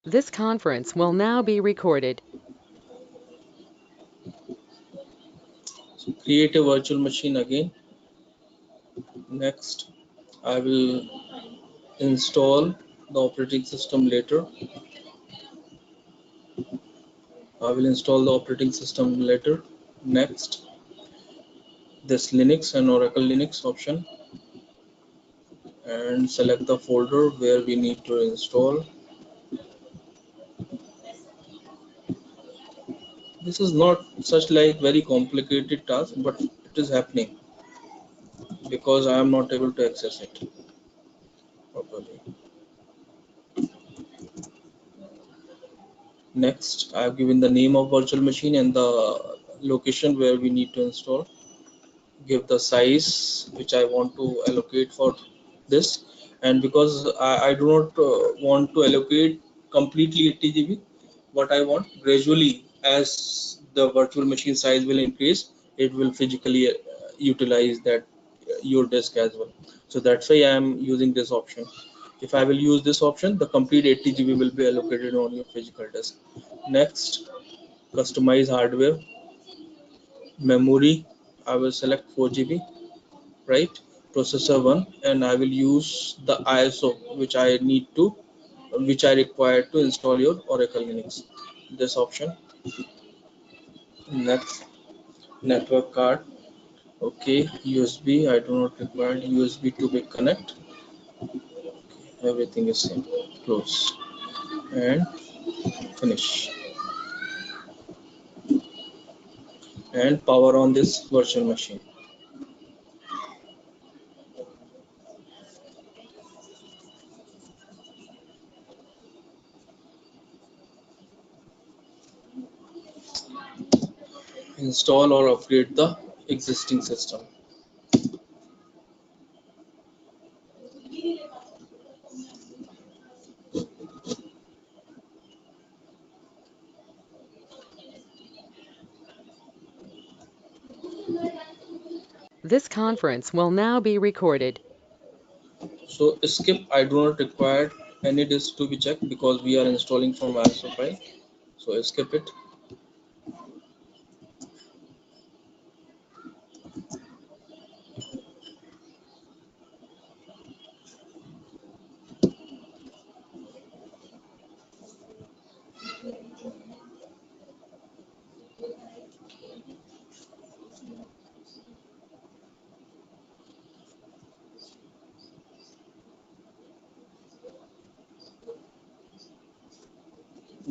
This conference will now be recorded. So create a virtual machine again. Next, I will install the operating system later. Next, this Linux and Oracle Linux option, and select the folder where we need to install. This is not such like very complicated task, but it is happening because I am not able to access it properly. Next, I have given the name of virtual machine and the location where we need to install. Give the size which I want to allocate for this, and because I do not want to allocate completely 80 GB, what I want gradually, as the virtual machine size will increase, it will physically utilize that your disk as well. So that's why I am using this option. If I will use this option, the complete 80 GB will be allocated on your physical disk. Next, customize hardware. Memory, I will select 4 GB, right? Processor 1, and I will use the ISO which I require to install your Oracle Linux. This option. Next, network card. Okay, USB, I do not require USB to be connect. Everything is same. Close and finish. And power on this virtual machine. Install or upgrade the existing system. This conference will now be recorded. So skip, I do not require any disk to be checked because we are installing from ISO file. So skip it.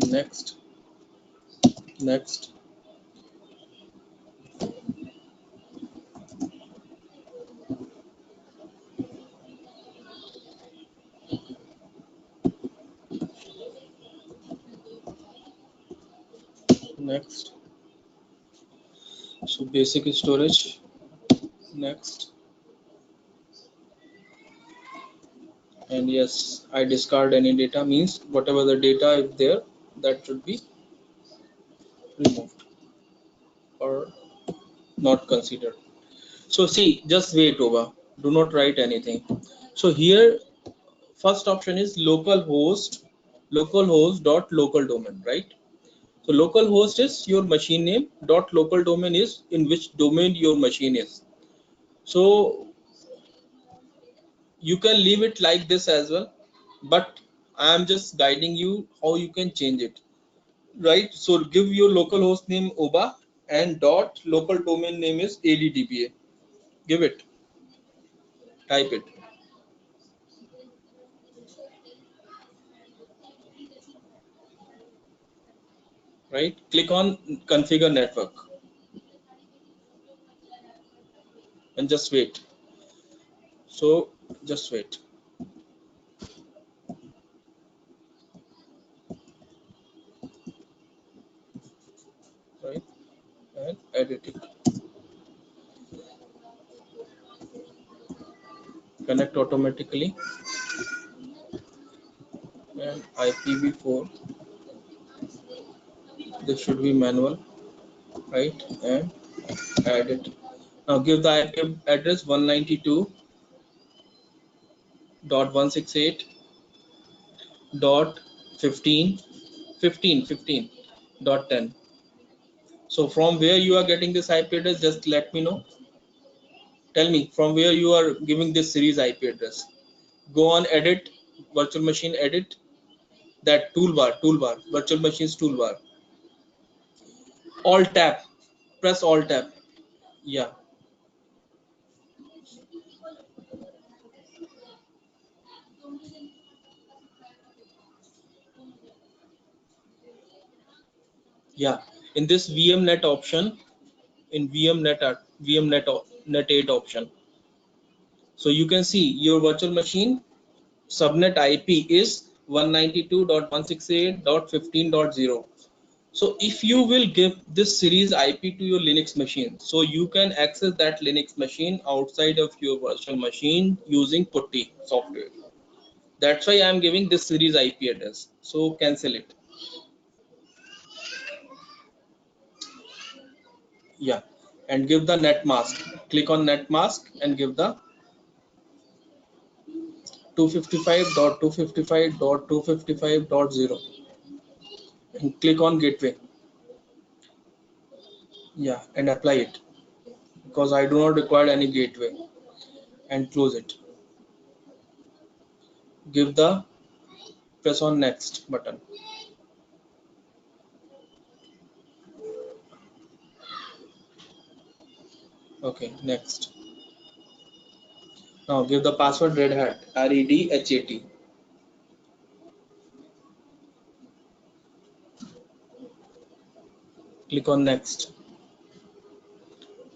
Next, next, next. So basic storage. Next, and yes, I discard any data, means whatever the data is there, that should be removed or not considered. So see, just wait over. Do not write anything. So here, first option is localhost dot local domain, right? So localhost is your machine name. Dot local domain is in which domain your machine is. So you can leave it like this as well, but I am just guiding you how you can change it, right? So give your local host name OBA and dot local domain name is ADDBA. Give it, type it, right? Click on configure network and just wait. So just wait, right? And edit it. Connect automatically, and IPv4. This should be manual, right? And add it. Now give the IP address 192.168.168.1. 15 15.10. So from where you are getting this IP address, just let me know. Tell me from where you are giving this series IP address. Go on edit, virtual machine edit, that toolbar, virtual machines toolbar. Alt tab, press alt tab. Yeah, yeah. In this VMnet option, in net 8 option, so you can see your virtual machine subnet IP is 192.168.15.0. So if you will give this series IP to your Linux machine, so you can access that Linux machine outside of your virtual machine using putty software. That's why I am giving this series IP address. So cancel it. Yeah, and give the net mask. Click on net mask and give the 255.255.255.0 and click on gateway. Yeah, and apply it because I do not require any gateway, and close it. Give the press on next button. Okay, next. Now give the password red hat, REDHAT. Click on next.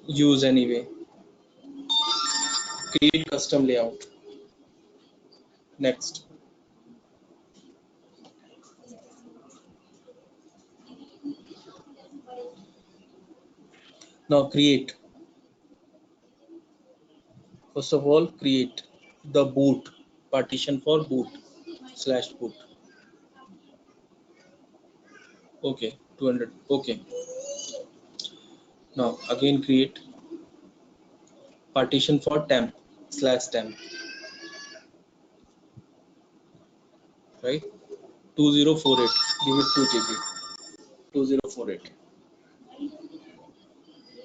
Use anyway. Create custom layout. Next. Now create. First of all, create the boot partition for boot slash boot. Okay, 200. Okay. Now again create partition for temp slash temp. Right. 2048. Give it 2 GB. 2048.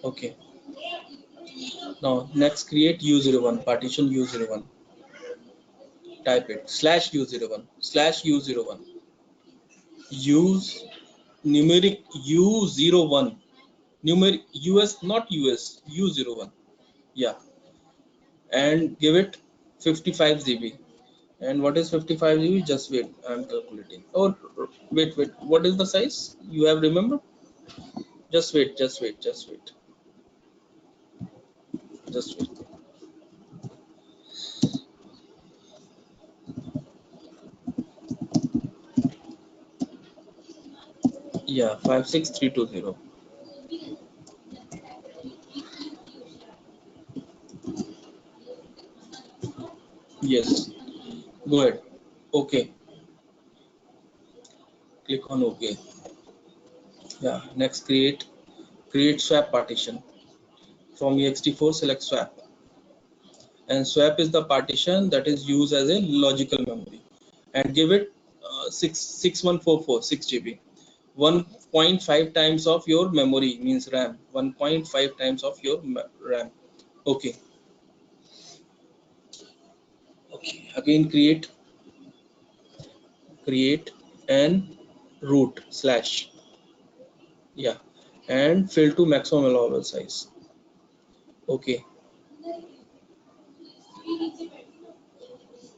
Okay. Now next create U01 partition U01. Type it slash U01 slash U01. Use numeric U01 numeric US not US U01. Yeah, and give it 55 GB. And what is 55 GB? Just wait, I'm calculating. Oh, wait, what is the size you have remembered? Just wait. Yeah, 56320. Yes, go ahead. Okay, click on OK. Yeah, next create swap partition. From ext4 select swap, and swap is the partition that is used as a logical memory, and give it 6144 6 GB. 1.5 times of your memory means RAM. 1.5 times of your RAM. Okay. Okay, again create and root slash. Yeah, and fill to maximum allowable size. Okay.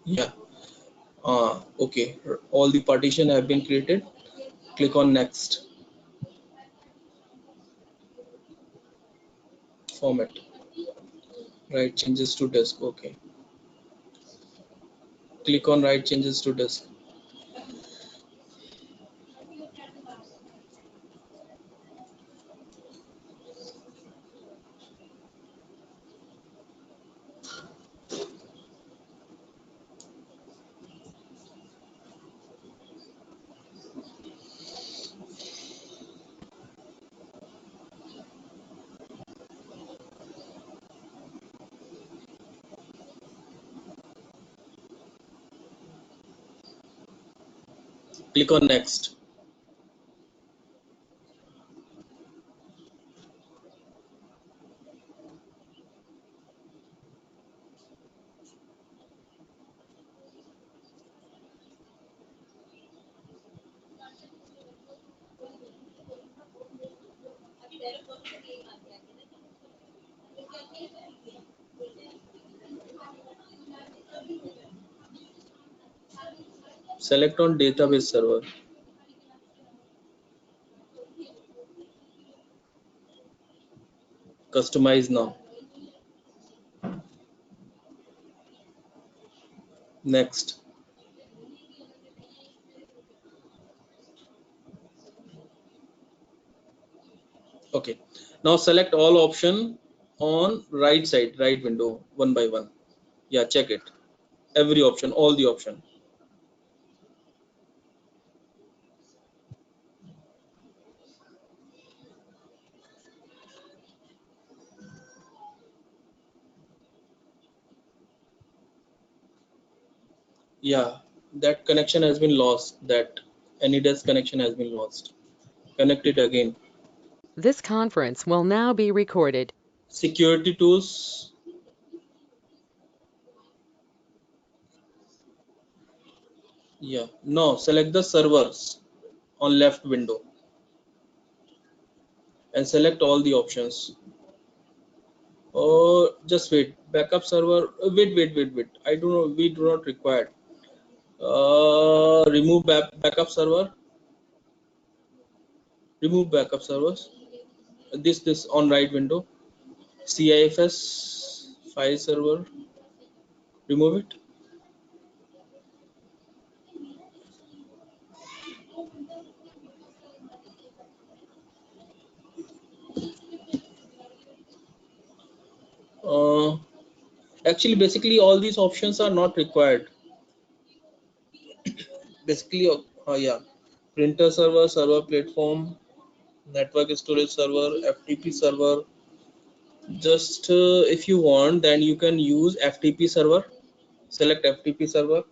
Yeah. Okay, all the partition have been created. Click on next. Format. Write changes to disk. Okay, click on write changes to disk. Click on next. Select on database server. Customize now. Next. Okay. Now select all option on right side, right window, one by one. Yeah, check it. Every option, all the option. Yeah, that connection has been lost. That AnyDesk connection has been lost. Connect it again. This conference will now be recorded. Security tools. Yeah. Now select the servers on left window and select all the options. Oh, just wait. Backup server. Wait. I do not. We do not require. Remove backup server. Remove backup servers. This on right window. CIFS file server. Remove it. Uh, Actually, basically, all these options are not required. Basically, yeah, printer server, server platform, network storage server, FTP server. Just if you want, then you can use FTP server. Select FTP server.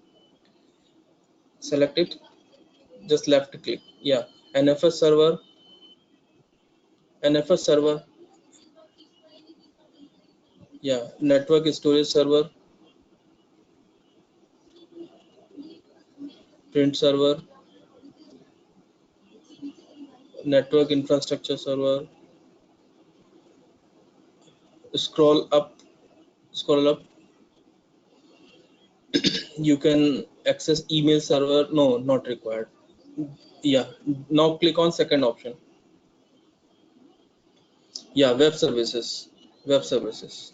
Select it. Just left click. Yeah, NFS server. NFS server. Yeah, network storage server. Print server. Network infrastructure server. Scroll up. Scroll up. You can access email server. No, not required. Yeah, now click on second option. Yeah, web services. Web services.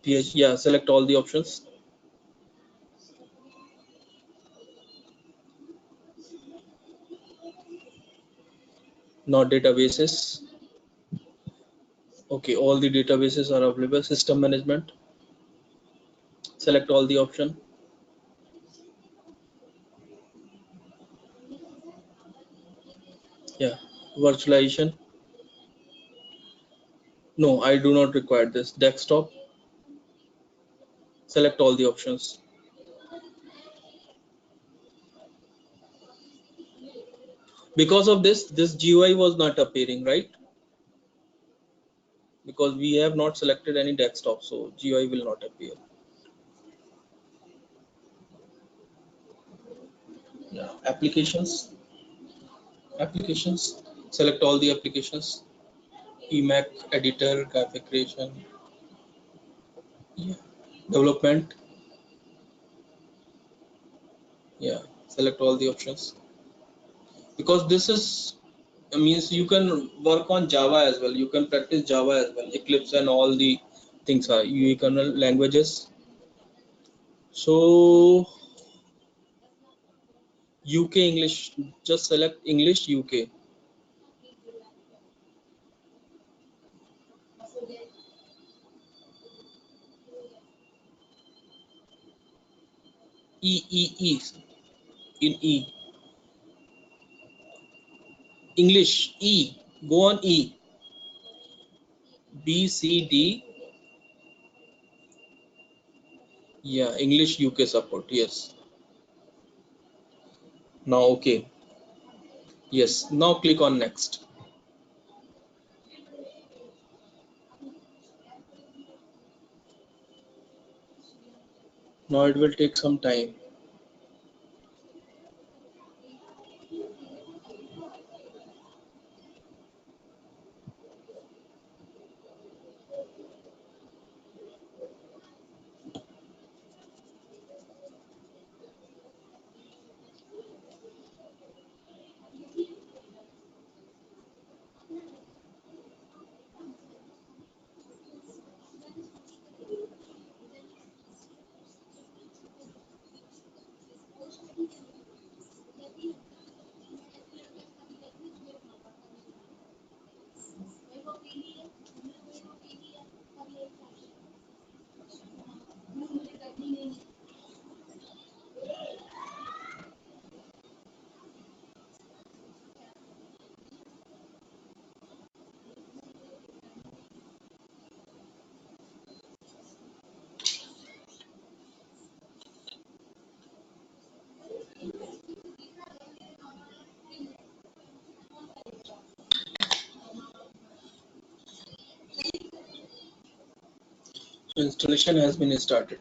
Yeah, select all the options. Now databases. Okay, all the databases are available. System management. Select all the option. Yeah, virtualization. No, I do not require this. Desktop. Select all the options. Because of this GUI was not appearing, right? Because we have not selected any desktop, so GUI will not appear. Yeah, applications. Select all the applications. Emac editor, graphic creation. Yeah, development. Yeah, select all the options. Because this is means you can work on Java as well. You can practice Java as well. Eclipse and all the things are UI kernel languages. So UK English. Just select English UK. E in E. English E. Go on E. B C D. Yeah, English UK support. Yes. Now okay. Yes, now click on next. Now it will take some time. So installation has been started.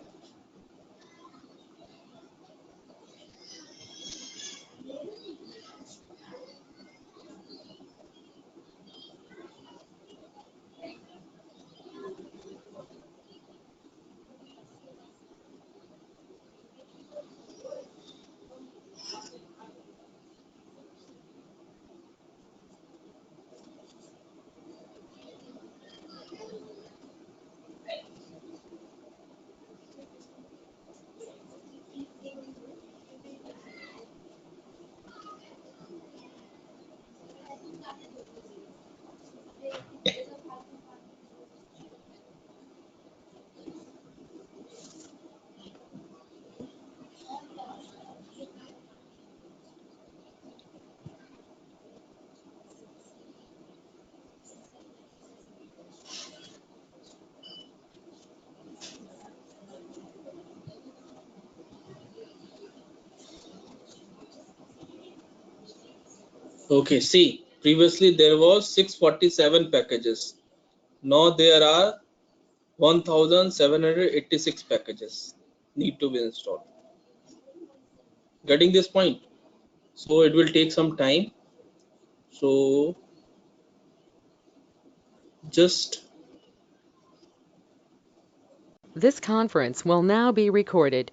Okay, see, previously there was 647 packages. Now there are 1786 packages need to be installed. Getting this point? So it will take some time. So just This conference will now be recorded.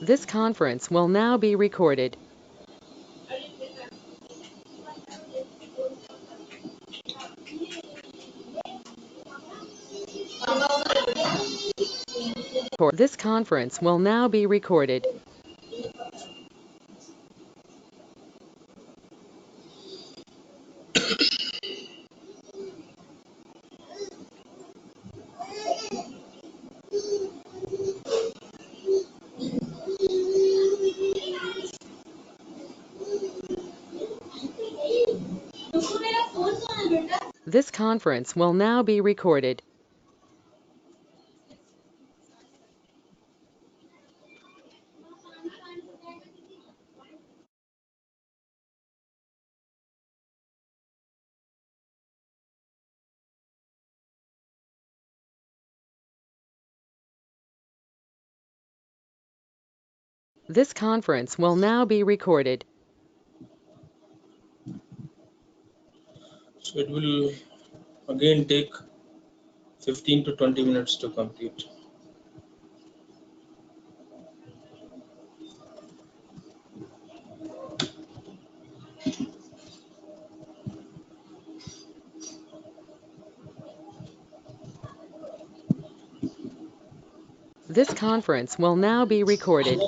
This conference will now be recorded. This conference will now be recorded. This conference will now be recorded. This conference will now be recorded. So it will again take 15 to 20 minutes to complete. This conference will now be recorded.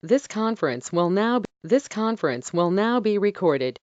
This conference will now be recorded.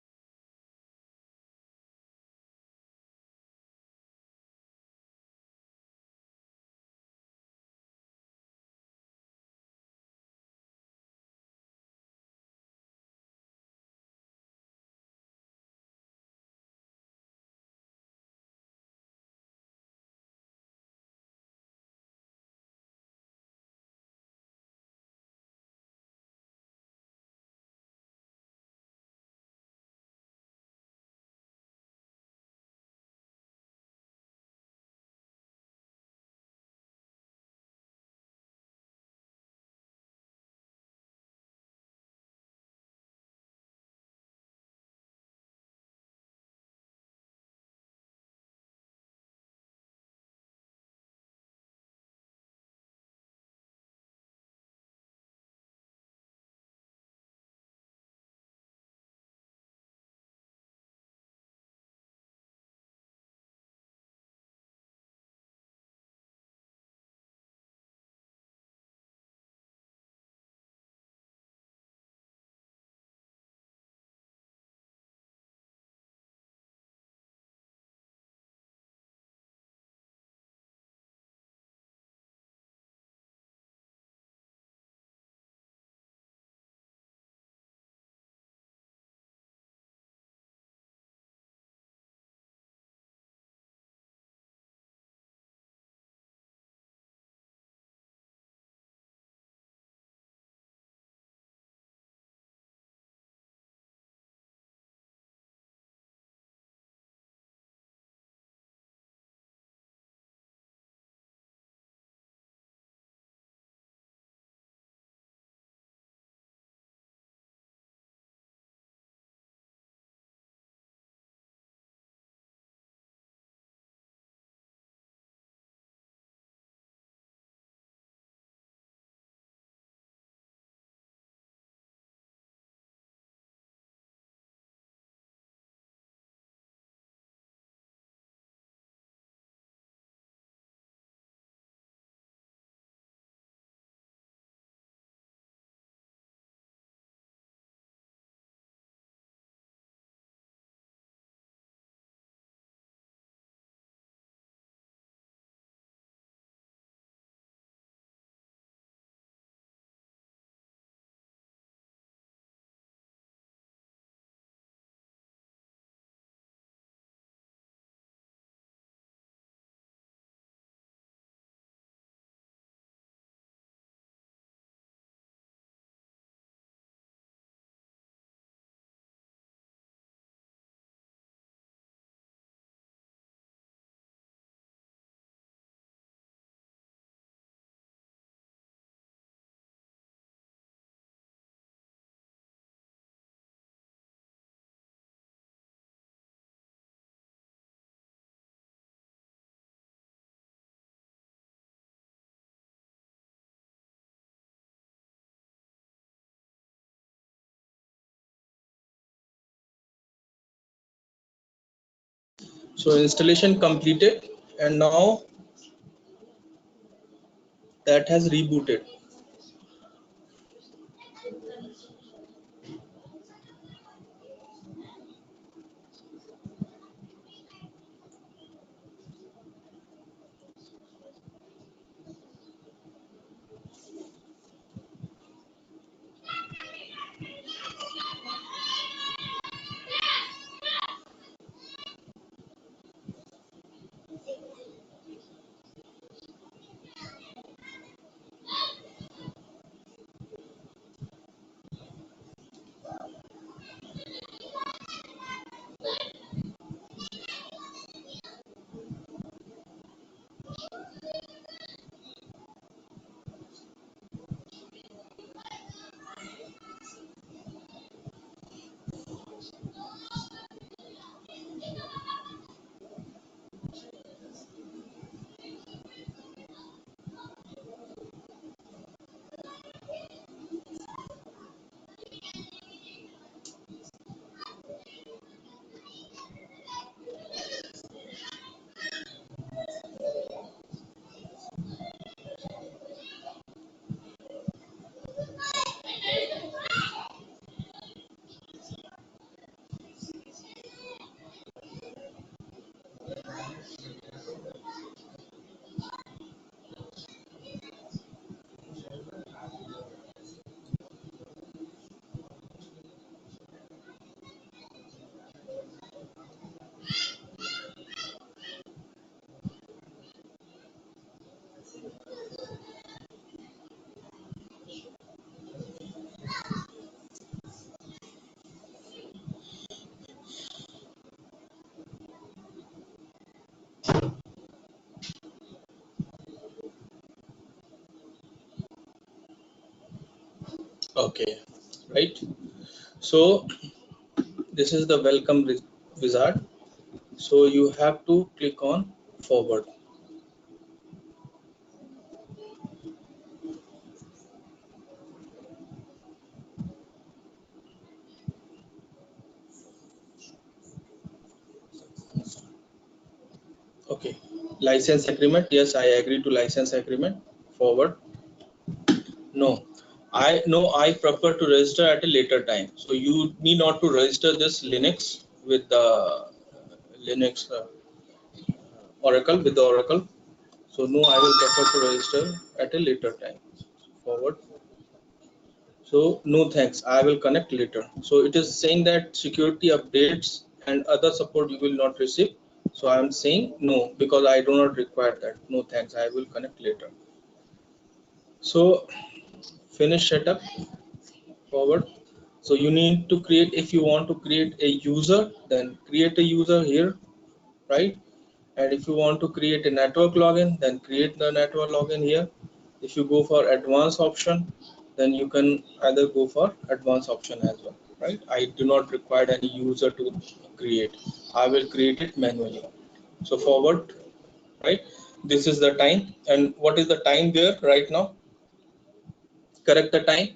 So installation completed, and now that has rebooted. Okay, right. So this is the welcome wizard. So you have to click on forward. Okay, license agreement. Yes, I agree to license agreement. Forward. No, I prefer to register at a later time. So you need not to register this Linux with the Linux Oracle with the Oracle. So no, I will prefer to register at a later time. Forward. So no thanks, I will connect later. So it is saying that security updates and other support you will not receive. So I am saying no because I do not require that. No thanks, I will connect later. So finish setup. Forward. So you need to create, if you want to create a user, then create a user here, right? And if you want to create a network login, then create the network login here. If you go for advanced option, then you can either go for advanced option as well, right? I do not require any user to create. I will create it manually. So forward, right? This is the time, and what is the time there right now? Correct the time.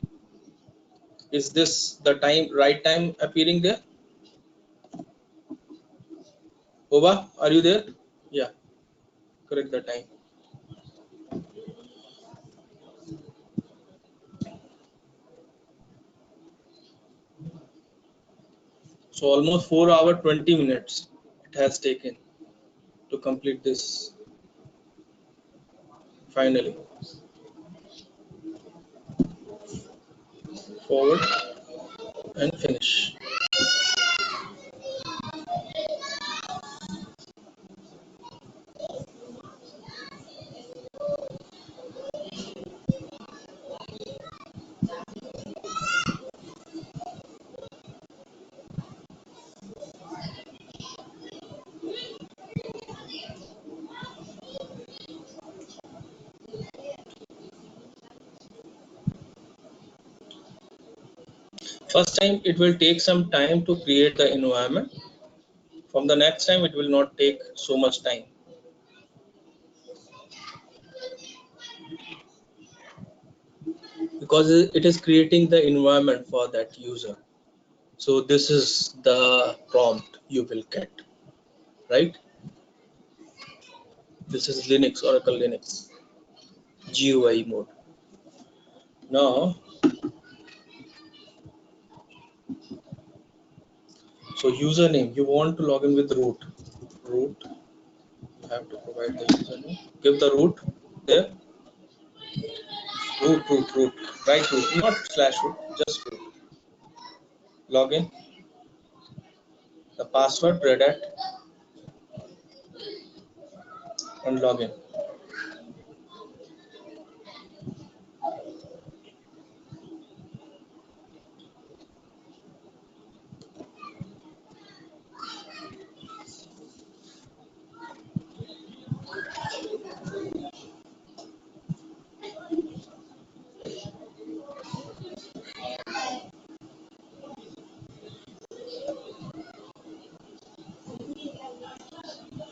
Is this the time, right time appearing there? Oba, are you there? Yeah, correct the time. So almost 4 hour 20 minutes it has taken to complete this finally. Forward and finish. First time it will take some time to create the environment. From the next time it will not take so much time because it is creating the environment for that user. So this is the prompt you will get, right? This is Linux, Oracle Linux, GUI mode. Now, so username, you want to log in with root. Root, you have to provide the username. Give the root there. Root. Right root, not slash root, just root. Login. The password read at and login.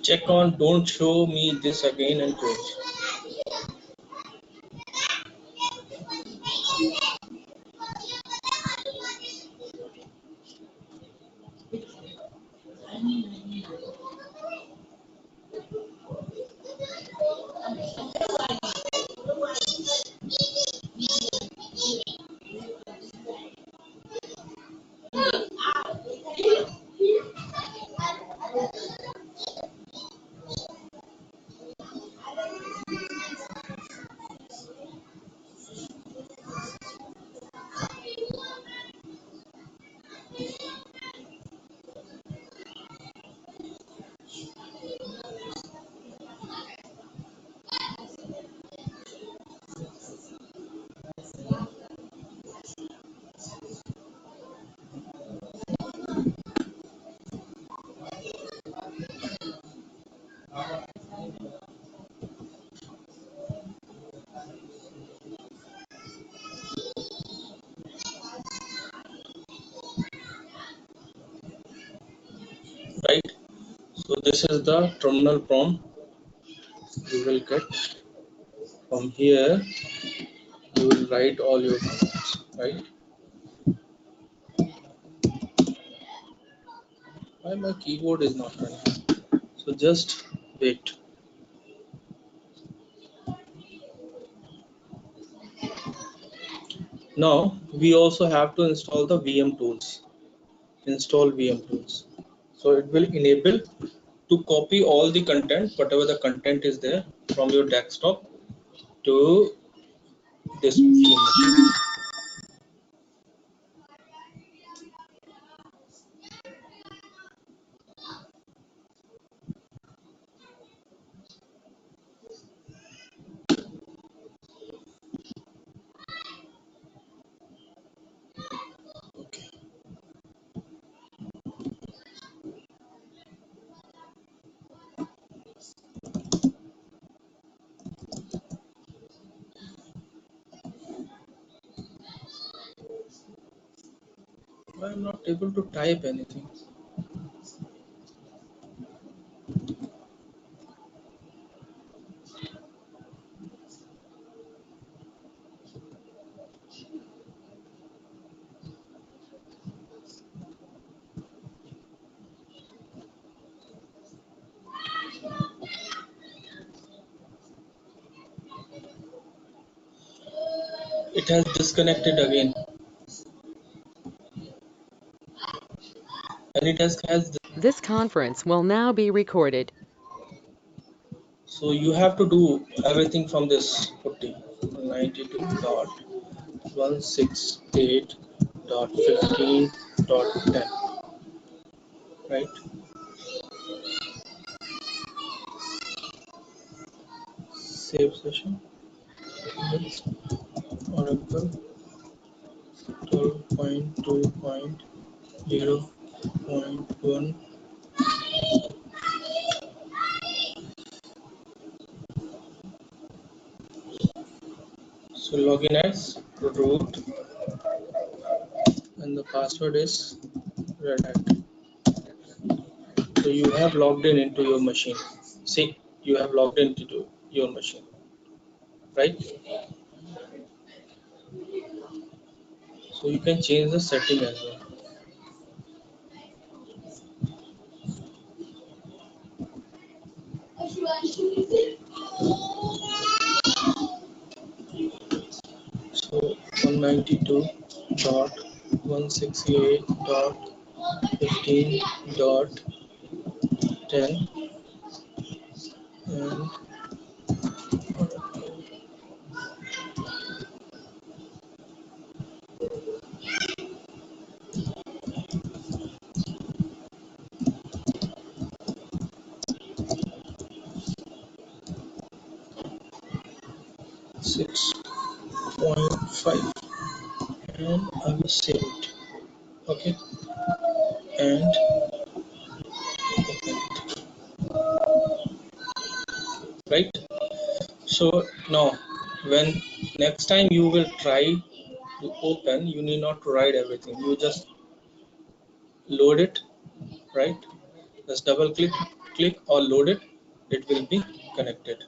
Check on don't show me this again and close. Right. So this is the terminal prompt you will get. From here, you will write all your commands. Right. Why my keyboard is not running? So just wait. Now we also have to install the VM tools. Install VM tools. So it will enable to copy all the content, whatever the content is there from your desktop to this machine. Okay. I'm not able to type anything. It has disconnected again, and it has This conference will now be recorded. so you have to do everything from this putty 92.168.15.10, right? Save session. Next, Oracle 12.2.0.1. So login as root and the password is Red Hat. So you have logged in into your machine. See, you have logged into your machine, right? So you can change the setting as well. 192.168.15.10 and 6.5, and I will save it. Okay, and open it. Right. So now, when next time you will try to open, you need not to write everything. You just load it, right? Just double click or load it. It will be connected.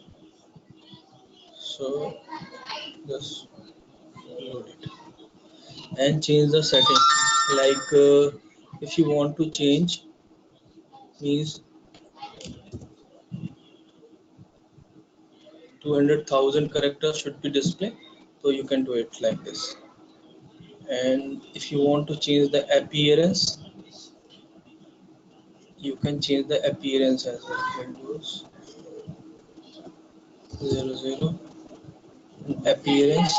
So just load it and change the setting. Like if you want to change, means 200,000 characters should be displayed. So you can do it like this. And if you want to change the appearance, you can change the appearance as well. Windows 00 appearance.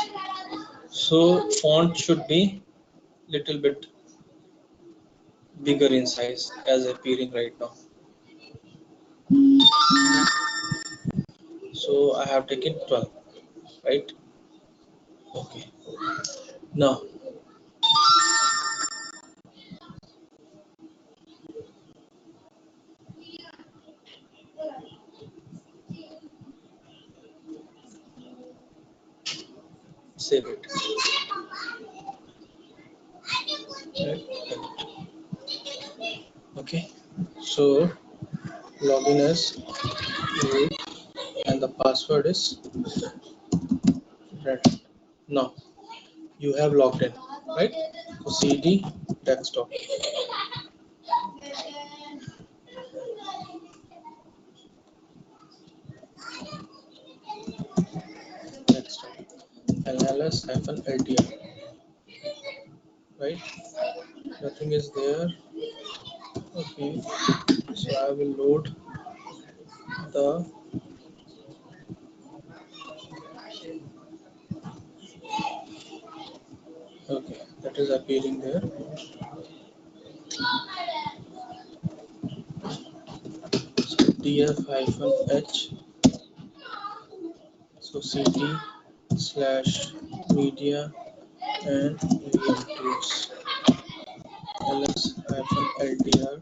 So font should be little bit bigger in size as appearing right now. So I have taken 12, right? Okay. Now save it. Right. Okay. So login as root and the password is red. Now you have logged in, right? So cd desktop. Desktop. ls-ltr, right? Nothing is there. Okay. So I will load the okay, that is appearing there. So df-h, so cd/media and vm tools ls-ltr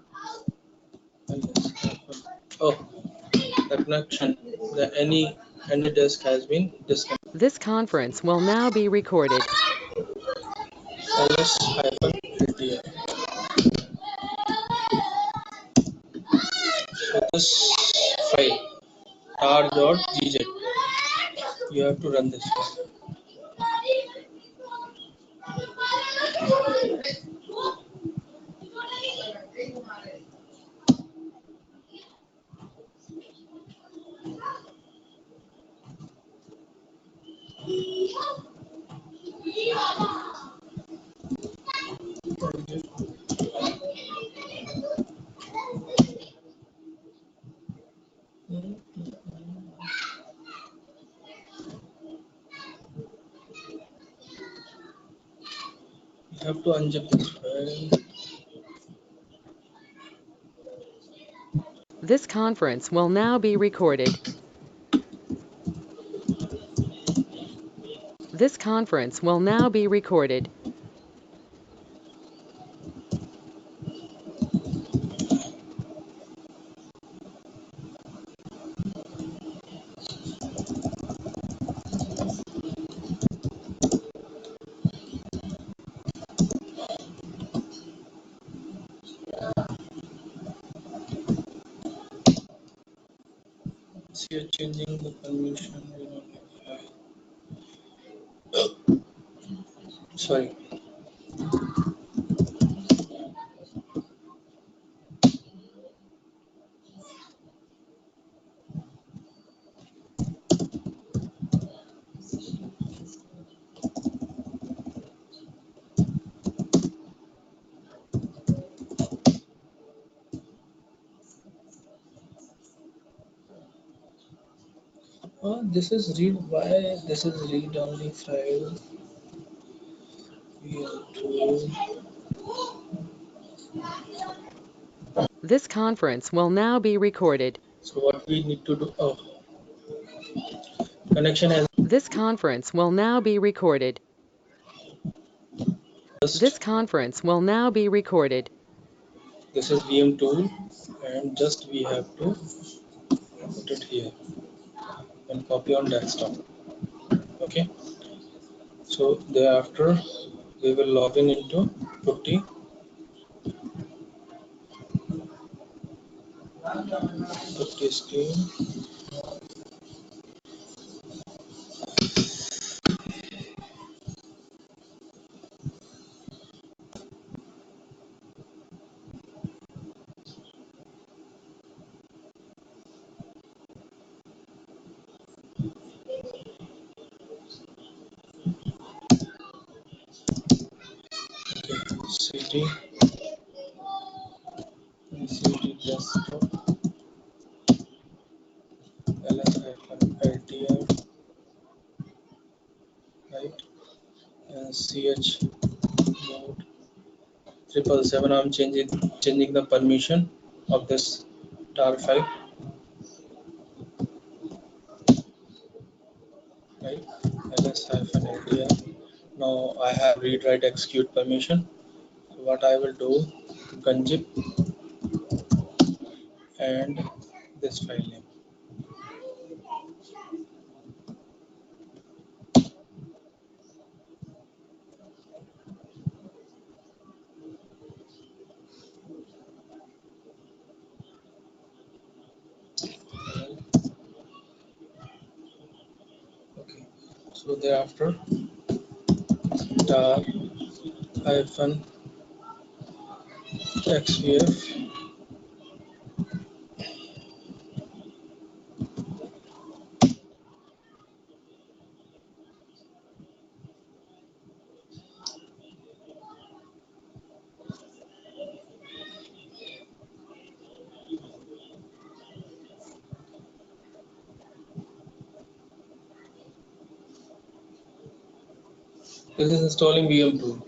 ls- oh, the connection, the any disk has been disconnected. This conference will now be recorded. ls-ltr. So this file tar.gz, you have to run this one. You have to unzip this file. This conference will now be recorded. This conference will now be recorded. So you're changing the permission. Sorry. This is read, why this is read only file VM2. This conference will now be recorded. So what we need to do, connection has This conference will now be recorded. just, This conference will now be recorded. this is VM2 and just we have to put it here and copy on desktop. Okay, so thereafter we will log in into putty screen. cd cd desktop ls-ltm, right, and ch mode 777. I'm changing the permission of this tar file, right, ls-ltm. Now I have read write execute permission. So what I will do, gunzip and this file name. Okay, so thereafter tar hyphen xvf. This is installing VM2.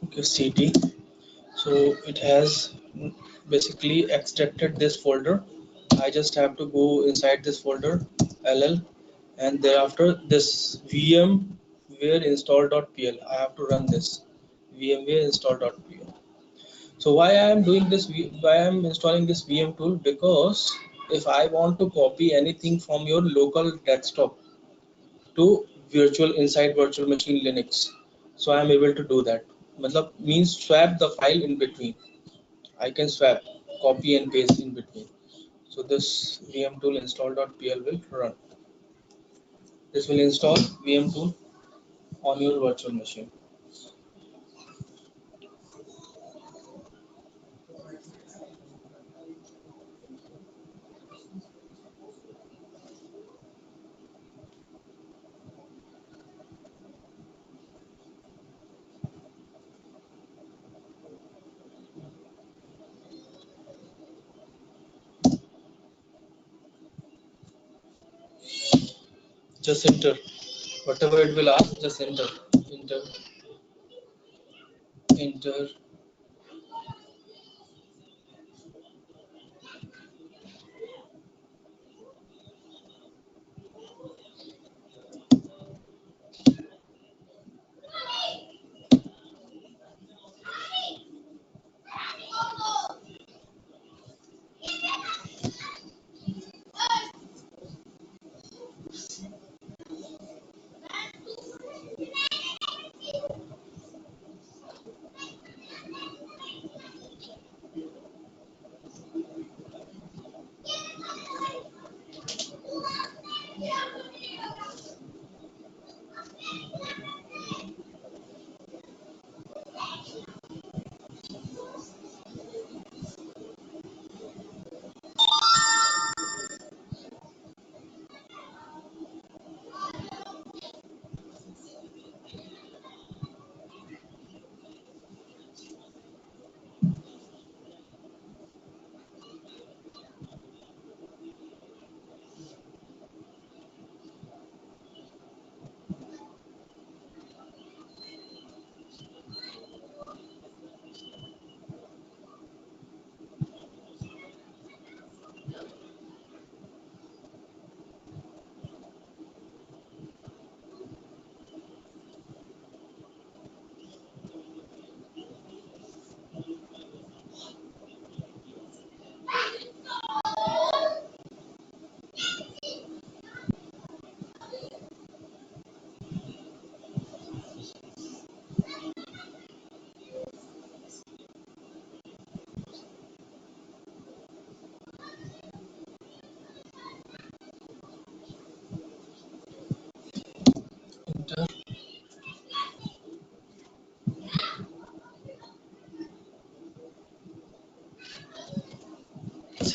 Okay, cd. So it has basically extracted this folder. I just have to go inside this folder ll, and thereafter this vmware install.pl. I have to run this vmware install.pl. So why I am doing this, why I am installing this VM tool? Because if I want to copy anything from your local desktop to virtual inside virtual machine Linux, so I am able to do that. Matlab means swap the file in between. I can swap, copy and paste in between. So this VM tool install.pl will run. This will install VM tool on your virtual machine. Just enter whatever it will ask. Just enter, enter, enter.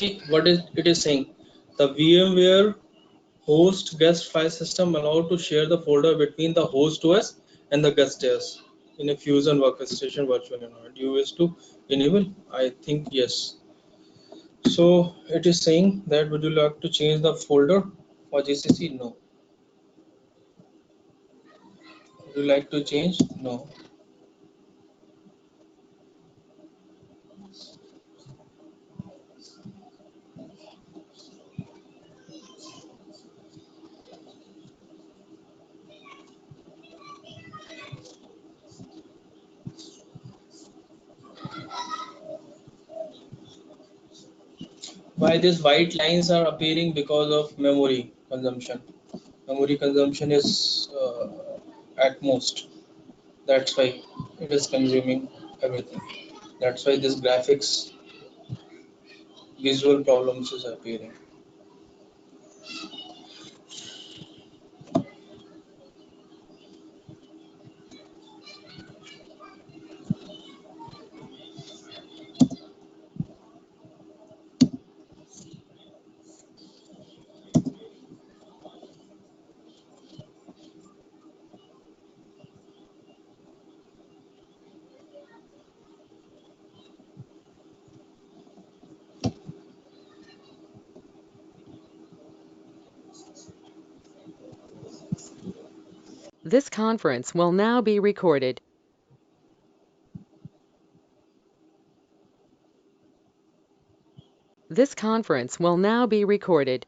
see what is it is saying. The VMware host guest file system allowed to share the folder between the host OS and the guest OS in a Fusion workstation virtual environment. You wish to enable? I think yes. So it is saying that would you like to change the folder for GCC? No. Would you like to change? No. Why these white lines are appearing? Because of memory consumption. Memory consumption is at most. That's why it is consuming everything. That's why this graphics visual problems is appearing. This conference will now be recorded. This conference will now be recorded.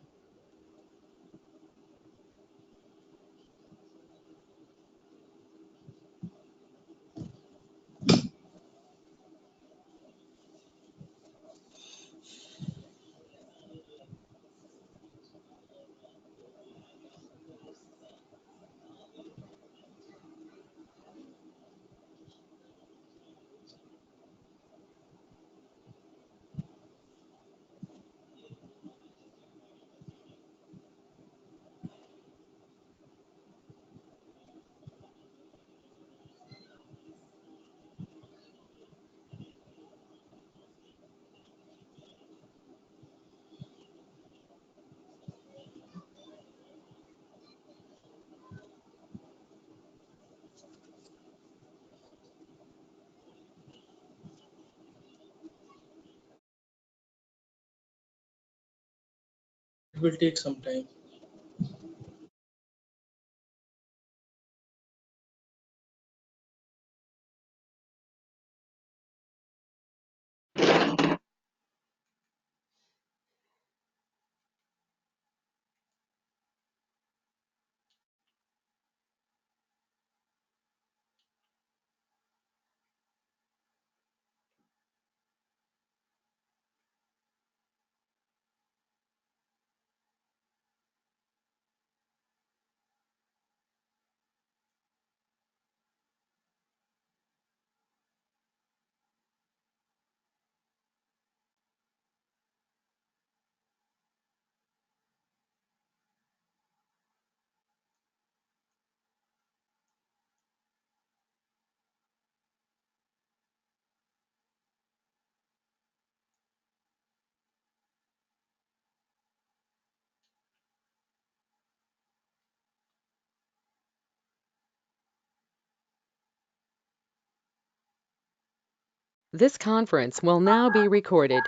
It will take some time. This conference will now be recorded.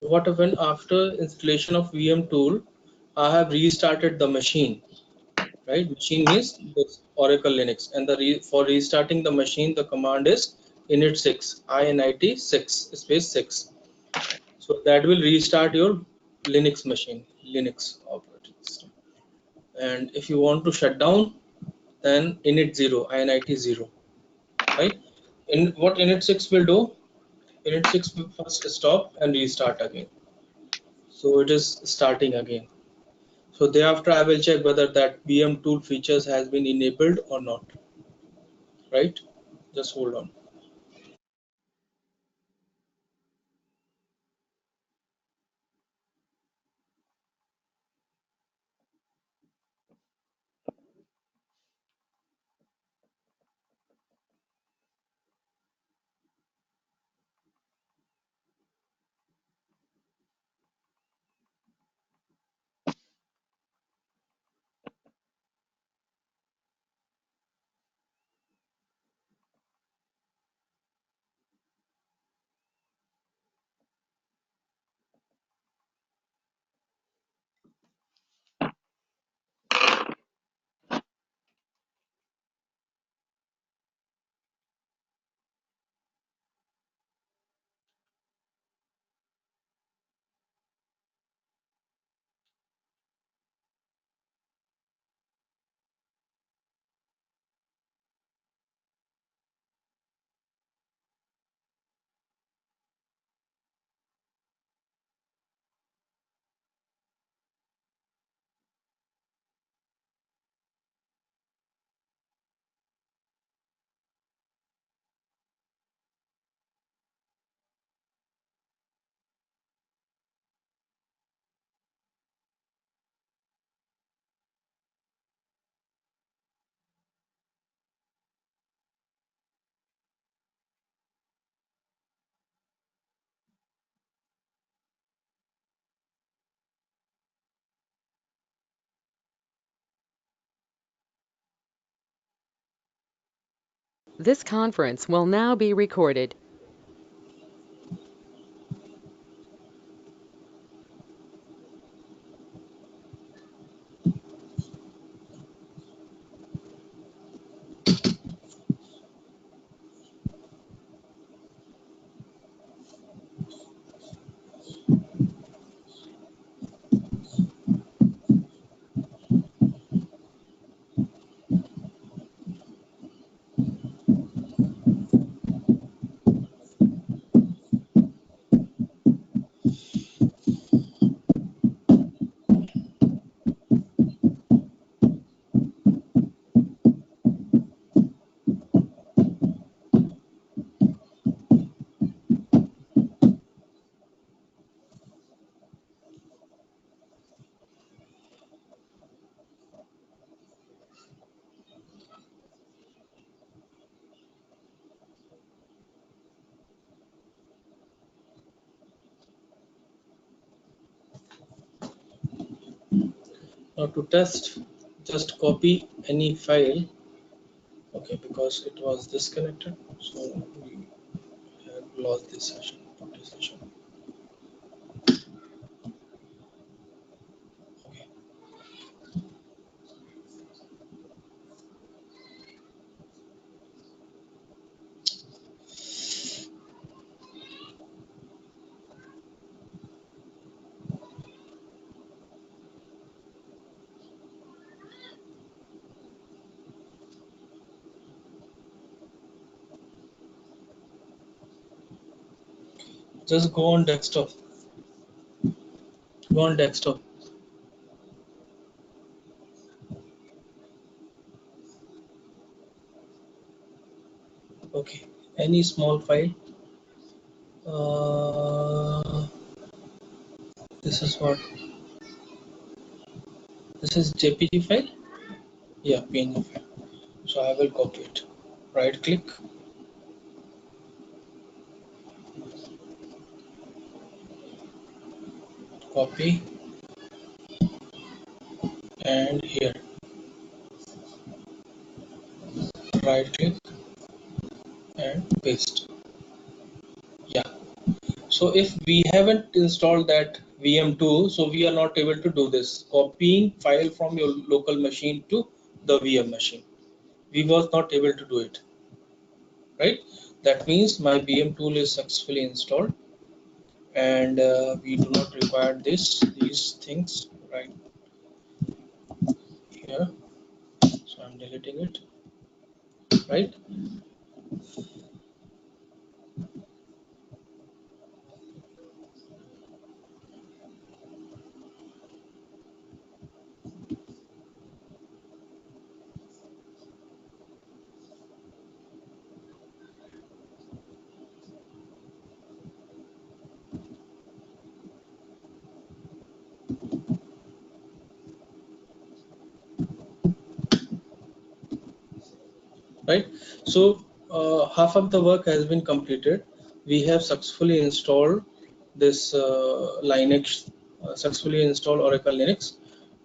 What happened after installation of VM tool? I have restarted the machine, right? Machine means this Oracle Linux, and for restarting the machine, the command is init 6, init 6 space 6. So that will restart your Linux machine, Linux operating system. And if you want to shut down, then init 0, init 0, right? In what init 6 will do? Init 6 will first stop and restart again. So it is starting again. So thereafter I will check whether that VM tool features has been enabled or not, right? Just hold on. This conference will now be recorded. Now to test, just copy any file. Okay, because it was disconnected, so we have lost this session. This session. Okay, just go on desktop. Go on desktop. Okay, any small file. This is what. This is JPG file. Yeah, PNG file. So I will copy it. Right click, copy, and here right click and paste. Yeah. So if we haven't installed that VM2, so we are not able to do this copying file from your local machine to the VM machine. We was not able to do it, right? That means my VM tool is successfully installed, and we do not require these things right here. So I'm deleting it, right? Right. So half of the work has been completed. We have successfully installed this Linux, successfully installed Oracle Linux.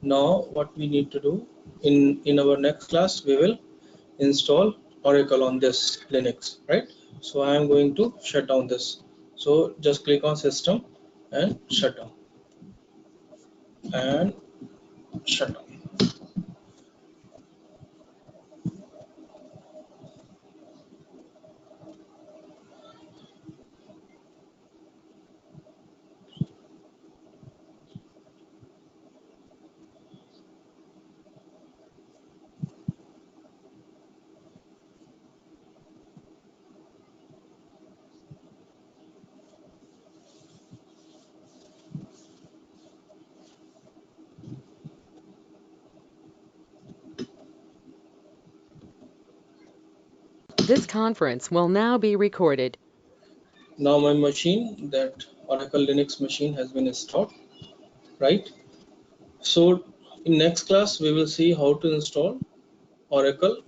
Now what we need to do in our next class, we will install Oracle on this Linux, right? So I am going to shut down this. So just click on system and shut down and shut down. This conference will now be recorded. Now my machine, that Oracle Linux machine, has been installed, right? So in next class, we will see how to install Oracle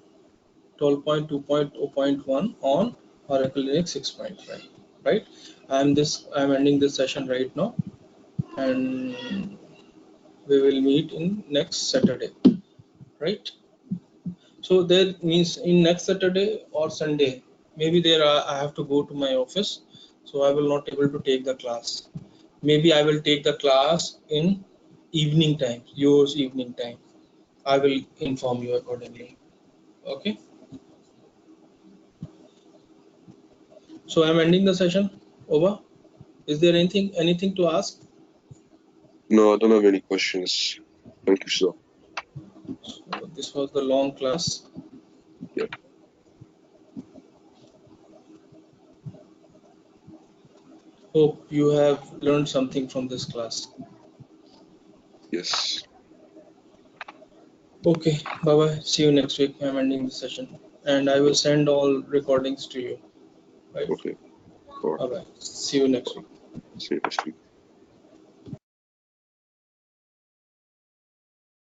12.2.0.1 on Oracle Linux 6.5. Right? I'm ending this session right now, and we will meet in next Saturday. Right? So that means in next Saturday or Sunday, maybe I have to go to my office, so I will not able to take the class. Maybe I will take the class in evening time, yours evening time. I will inform you accordingly. Okay. So I'm ending the session. Over. Is there anything to ask? No, I don't have any questions. Thank you, sir. So this was the long class. Yeah. Hope you have learned something from this class. Yes. Okay. Bye bye. See you next week. I'm ending the session, and I will send all recordings to you. Right. Okay. All right. Bye bye. See you next week. See you next week.